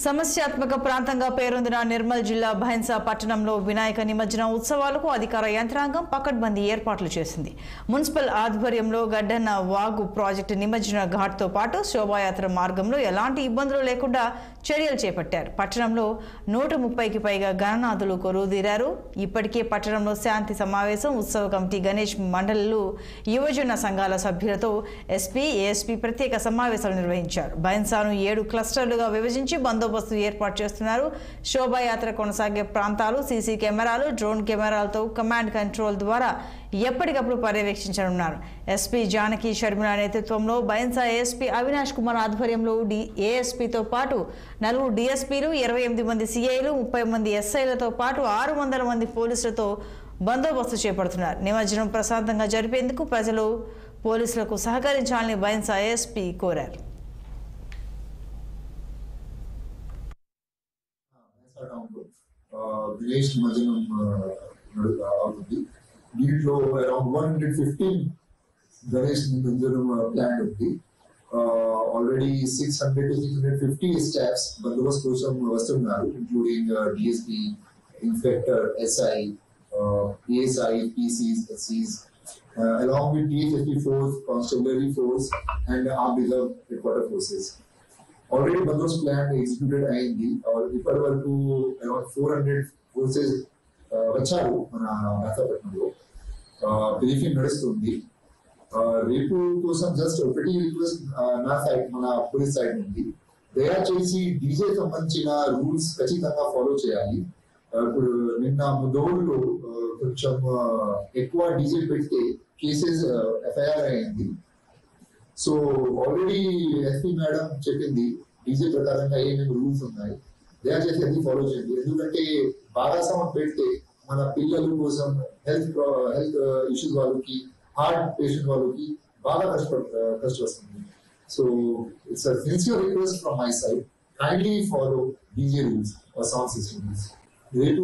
సమస్యాత్మక ప్రాంతంగా పేరొందిన నిర్మల్ జిల్లా భైన్సా పట్టణంలో వినాయక నిమజ్జన ఉత్సవాలకు అధికార యంత్రాంగం పకడ్బందీ ఏర్పాట్లు చేసింది. మున్సిపల్ ఆధ్వర్యంలో గడ్డన్న వాగు ప్రాజెక్టు నిమజ్జన ఘాట్తో పాటు శోభాయాత్ర మార్గంలో ఎలాంటి ఇబ్బందులు లేకుండా చర్యలు చేపట్టారు. పట్టణంలో 130కి పైగా గణనాథులు కొలువుదీరారు. ఇప్పటికే పట్టణంలో శాంతి సమావేశం, ఉత్సవ కమిటీ, గణేష్ మండళ్లు, యువజన సంఘాల సభ్యులతో ఎస్పీ, ఏఎస్పీ ప్రత్యేక సమావేశాలు నిర్వహించారు. భైన్సాను 7 క్లస్టర్లుగా విభజించి బందోబస్తు ఏర్పాటు చేస్తున్నారు. శోభాయాత్ర కొనసాగే ప్రాంతాలు సీసీ కెమెరాలు, డ్రోన్ కెమెరాలతో కమాండ్ కంట్రోల్ ద్వారా ఎప్పటికప్పుడు పర్యవేక్షించనున్నారు. ఎస్పీ జానకి షర్మిల నేతృత్వంలో భైన్సా ఏఎస్పీ అవినాష్ కుమార్ ఆధ్వర్యంలో ఏఎస్పీతో పాటు 4 డిఎస్పీలు, 28 మంది సిఐలు, 30 మంది ఎస్ఐలతో పాటు 600 మంది పోలీసులతో బందోబస్తు చేపడుతున్నారు. నిమజ్జనం ప్రశాంతంగా జరిపేందుకు ప్రజలు పోలీసులకు సహకరించాలని భైన్సా ఏఎస్పీ కోరారు. విలేజ్ నిమజ్జనం అవుతుంది. దీంట్లో అరౌండ్ 115 గణేష్ నిమజ్జనం ప్లాన్ ఉంది. ఆల్రెడీ 600 to 650 స్టాఫ్స్ బందోబస్తు కోసం వస్తున్నారు, including DSP, inspector, SI, ASI, PCs, ఎస్సీస్, along with DHSP force, constabulary force and armed reserve headquarter forces. Already బందోబస్తు ప్లాన్ ఎగ్జిక్యూటెడ్ అయింది. ఇప్పటి వరకు అరౌండ్ 400 ఫోర్సెస్ వచ్చారు మన నాగపట్నంలో. బ్రీఫింగ్ నడుస్తుంది. రేపు కోసం జస్ట్ ఒకటి రిక్వెస్ట్ నా సైడ్, మన పోలీస్ సైడ్ నుండి, దయచేసి డీజే సంబంధించిన రూల్స్ ఖచ్చితంగా ఫాలో చేయాలి. ఇప్పుడు నిన్న ముదోడులో కొంచెం ఎక్కువ డీజే పెడితే కేసెస్ ఎఫ్ఐఆర్ అయింది. సో ఆల్రెడీ ఎస్పీ మేడం చెప్పింది డీజే ప్రకారంగా ఏమేమి రూల్స్ ఉన్నాయి, దయచేసి అది ఫాలో చేయండి. ఎందుకంటే బాగా సౌండ్ పెడితే మన పిల్లల కోసం, హెల్త్ ఇష్యూస్ వాళ్ళకి, హార్ట్ పేషెంట్ వాళ్ళకి బాగా కష్ట వస్తుంది. So it's a sincere request from my side, kindly follow DJ rules or sound system rules. రేపు